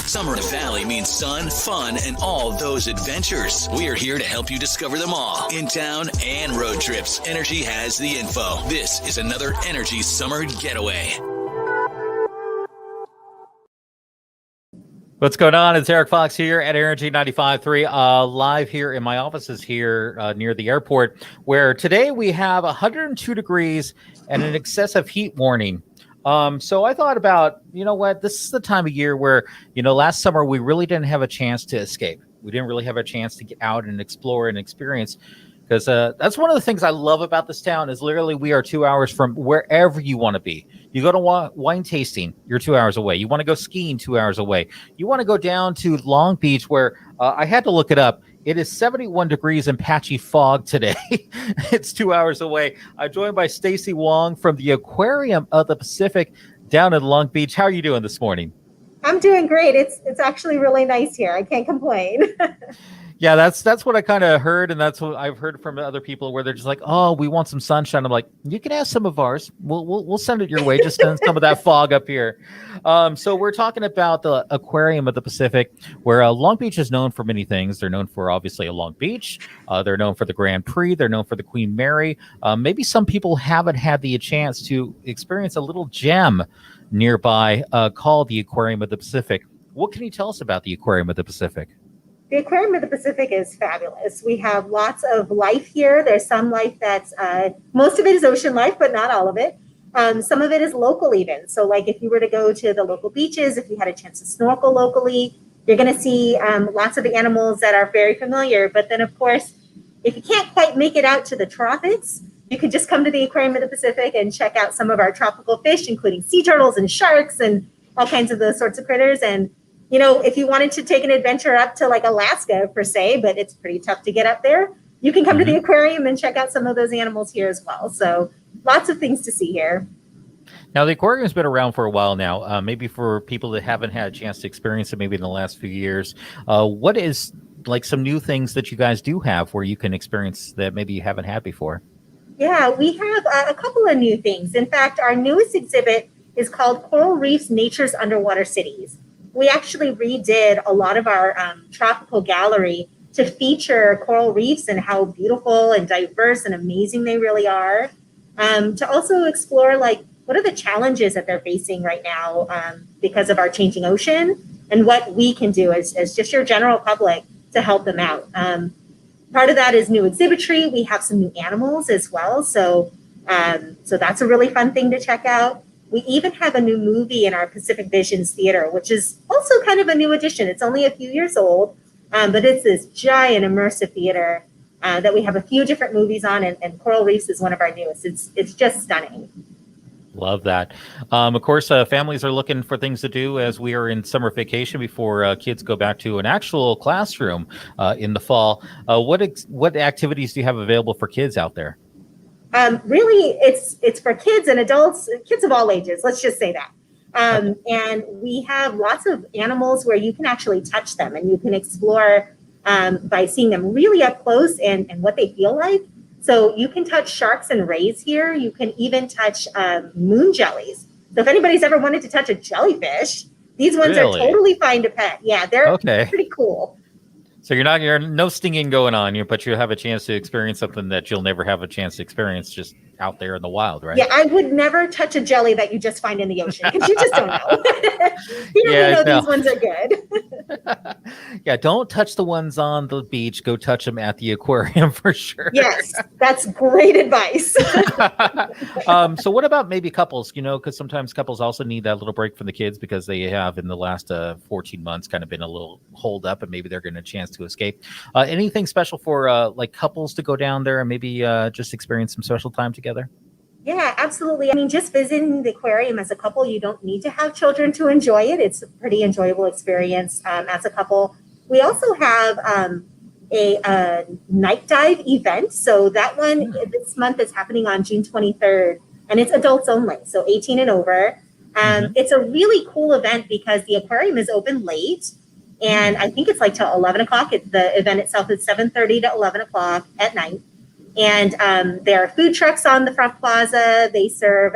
Summer in the Valley means sun, fun, and all those adventures. We are here to help you discover them all. In town and road trips, Energy has the info. This is another Energy Summer Getaway. What's going on? It's Eric Fox here at Energy 95.3, live here in my offices here near the airport, where today we have 102 degrees and an excessive heat warning. So I thought about, you know what, this is the time of year where, last summer we really didn't have a chance to escape. We didn't really have a chance to get out and explore and experience, because that's one of the things I love about this town is literally we are 2 hours from wherever you want to be. You go to wine tasting, you're 2 hours away. You want to go skiing, 2 hours away. You want to go down to Long Beach, where I had to look it up. It is 71 degrees and patchy fog today. It's 2 hours away. I'm joined by Stacy Wong from the Aquarium of the Pacific down in Long Beach. How are you doing this morning? I'm doing great. It's actually really nice here. I can't complain. Yeah, that's what I kind of heard, and that's what I've heard from other people where they're just like, "Oh, we want some sunshine." I'm like, "You can have some of ours. We'll send it your way. Just send some of that fog up here." So we're talking about the Aquarium of the Pacific, where Long Beach is known for many things. They're known for obviously a Long Beach. They're known for the Grand Prix. They're known for the Queen Mary. Maybe some people haven't had the chance to experience a little gem nearby called the Aquarium of the Pacific. What can you tell us about the Aquarium of the Pacific? The Aquarium of the Pacific is fabulous. We have lots of life here. There's some life that's, most of it is ocean life, but not all of it. Some of it is local even. So like if you were to go to the local beaches, if you had a chance to snorkel locally, you're going to see lots of the animals that are very familiar. But then of course, if you can't quite make it out to the tropics, you could just come to the Aquarium of the Pacific and check out some of our tropical fish, including sea turtles and sharks and all kinds of those sorts of critters. And if you wanted to take an adventure up to like Alaska per se, but it's pretty tough to get up there, you can come to the aquarium and check out some of those animals here as well. So lots of things to see here. Now, the aquarium's been around for a while now. Maybe for people that haven't had a chance to experience it maybe in the last few years, what is like some new things that you guys do have where you can experience that maybe you haven't had before? Yeah, we have a couple of new things. In fact, our newest exhibit is called Coral Reef's Nature's Underwater Cities. We actually redid a lot of our tropical gallery to feature coral reefs and how beautiful and diverse and amazing they really are. To also explore like what are the challenges that they're facing right now because of our changing ocean and what we can do as just your general public to help them out. Part of that is new exhibitry. We have some new animals as well. So that's a really fun thing to check out. We even have a new movie in our Pacific Visions Theater, which is also kind of a new addition. It's only a few years old, but it's this giant immersive theater that we have a few different movies on, and Coral Reefs is one of our newest. It's just stunning. Love that. Of course, families are looking for things to do as we are in summer vacation before kids go back to an actual classroom in the fall. What activities do you have available for kids out there? Really, it's for kids and adults, kids of all ages. Let's just say that. And we have lots of animals where you can actually touch them and you can explore by seeing them really up close and what they feel like. So you can touch sharks and rays here. You can even touch moon jellies. So if anybody's ever wanted to touch a jellyfish, these ones are totally fine to pet. Yeah, they're pretty cool. So you're no stinging going on, but you have a chance to experience something that you'll never have a chance to experience just out there in the wild, right? Yeah, I would never touch a jelly that you just find in the ocean because you just don't know. These ones are good. Yeah, don't touch the ones on the beach. Go touch them at the aquarium for sure. Yes, that's great advice. So what about maybe couples, because sometimes couples also need that little break from the kids because they have in the last 14 months kind of been a little holed up and maybe they're getting a chance to escape. Anything special for like couples to go down there and maybe just experience some social time together? Yeah, absolutely. I mean, just visiting the aquarium as a couple, you don't need to have children to enjoy it. It's a pretty enjoyable experience as a couple. We also have a night dive event. So that one this month is happening on June 23rd, and it's adults only, so 18 and over. It's a really cool event because the aquarium is open late, and I think it's like till 11 o'clock. The event itself is 7:30 to 11 o'clock at night. And there are food trucks on the front plaza. They serve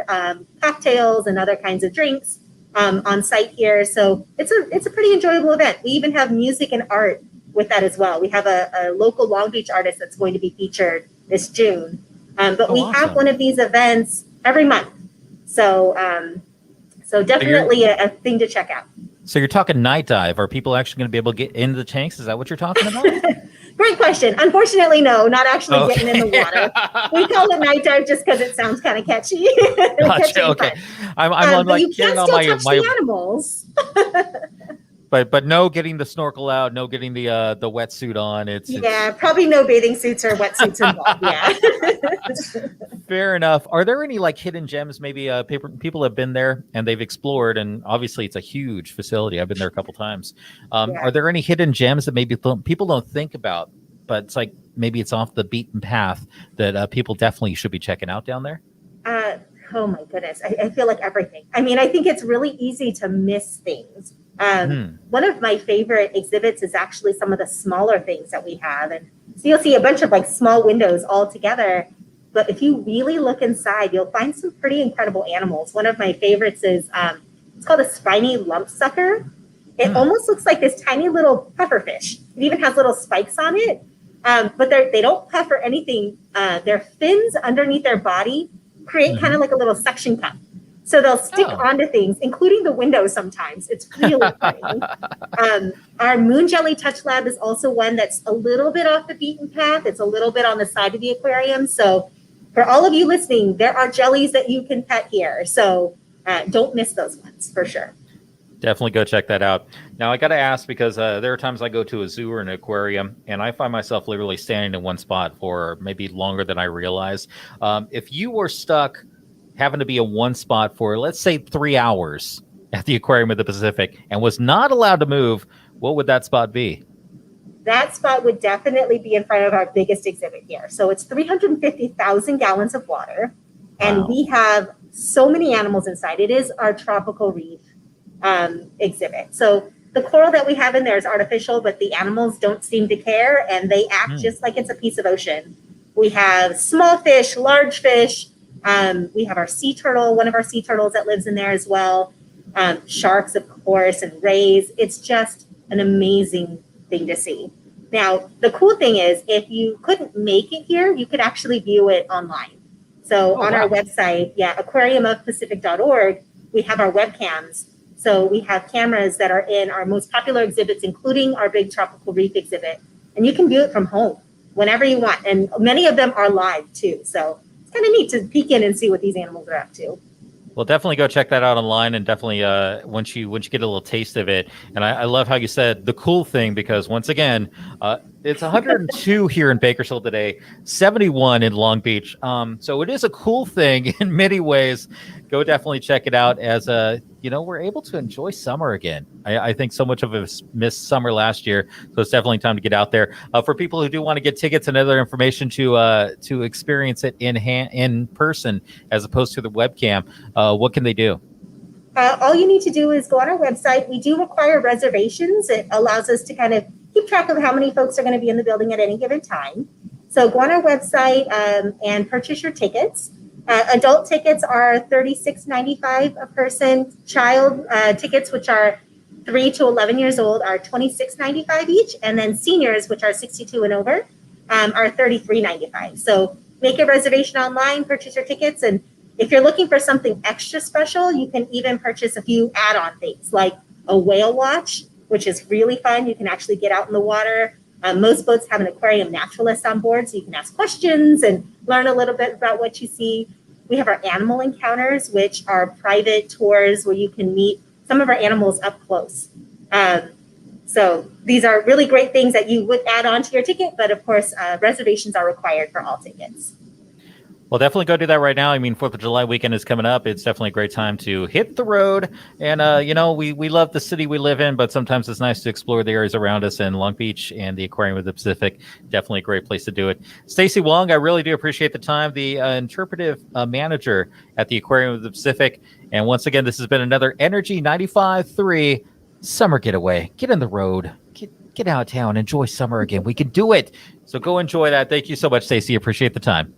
cocktails and other kinds of drinks. on site here. So it's a pretty enjoyable event. We even have music and art with that as well. We have a local Long Beach artist that's going to be featured this June. But we awesome. have one of these events every month. So definitely a thing to check out. So you're talking night dive. Are people actually going to be able to get into the tanks? Is that what you're talking about? Great question. Unfortunately, no, not actually getting in the water. We call it night dive just because it sounds kind of catchy. Gotcha, okay. I'm but like you can getting still on touch the animals. but no getting the snorkel out, no getting the wetsuit on. It's probably no bathing suits or wetsuits involved. Yeah. Fair enough. Are there any like hidden gems? Maybe people have been there and they've explored, and obviously it's a huge facility. I've been there a couple times. Are there any hidden gems that maybe people don't think about, but it's like maybe it's off the beaten path that people definitely should be checking out down there? Oh my goodness. I feel like everything. I mean, I think it's really easy to miss things. One of my favorite exhibits is actually some of the smaller things that we have. And so you'll see a bunch of like small windows all together. But if you really look inside, you'll find some pretty incredible animals. One of my favorites is, it's called a spiny lump sucker. It almost looks like this tiny little pufferfish. It even has little spikes on it. But they don't puff or anything. Their fins underneath their body create kind of like a little suction cup. So they'll stick onto things, including the windows sometimes. It's really funny. Our Moon Jelly Touch Lab is also one that's a little bit off the beaten path. It's a little bit on the side of the aquarium. So for all of you listening, there are jellies that you can pet here. So don't miss those ones for sure. Definitely go check that out. Now, I got to ask because there are times I go to a zoo or an aquarium and I find myself literally standing in one spot for maybe longer than I realize. If you were stuck having to be in one spot for, let's say, 3 hours at the Aquarium of the Pacific and was not allowed to move, what would that spot be? That spot would definitely be in front of our biggest exhibit here. So it's 350,000 gallons of water, and we have so many animals inside. It is our tropical reef exhibit. So the coral that we have in there is artificial, but the animals don't seem to care, and they act just like it's a piece of ocean. We have small fish, large fish. We have our sea turtle, one of our sea turtles that lives in there as well. Sharks, of course, and rays. It's just an amazing thing to see. Now, the cool thing is if you couldn't make it here, you could actually view it online. So on our website, aquariumofpacific.org, we have our webcams. So we have cameras that are in our most popular exhibits, including our big tropical reef exhibit. And you can view it from home whenever you want. And many of them are live too. So it's kind of neat to peek in and see what these animals are up to. Well, definitely go check that out online, and definitely once you get a little taste of it. And I love how you said the cool thing, because once again, it's 102 here in Bakersfield today, 71 in Long Beach. So it is a cool thing in many ways. Go definitely check it out as we're able to enjoy summer again. I think so much of us missed summer last year, so it's definitely time to get out there. For people who do want to get tickets and other information to experience it in person as opposed to the webcam, what can they do? All you need to do is go on our website. We do require reservations. It allows us to kind of keep track of how many folks are going to be in the building at any given time. So go on our website and purchase your tickets. Adult tickets are $36.95 a person. Child tickets, which are 3 to 11 years old, are $26.95 each. And then seniors, which are 62 and over, are $33.95. So make a reservation online, purchase your tickets. And if you're looking for something extra special, you can even purchase a few add-on things like a whale watch, which is really fun. You can actually get out in the water. Most boats have an aquarium naturalist on board, so you can ask questions and learn a little bit about what you see. We have our animal encounters, which are private tours where you can meet some of our animals up close. So these are really great things that you would add on to your ticket, but of course, reservations are required for all tickets. Well, definitely go do that right now. I mean, 4th of July weekend is coming up. It's definitely a great time to hit the road. And, we love the city we live in, but sometimes it's nice to explore the areas around us. And Long Beach and the Aquarium of the Pacific, definitely a great place to do it. Stacey Wong, I really do appreciate the time, the interpretive manager at the Aquarium of the Pacific. And once again, this has been another Energy 95.3 Summer Getaway. Get in the road. Get out of town. Enjoy summer again. We can do it. So go enjoy that. Thank you so much, Stacey. Appreciate the time.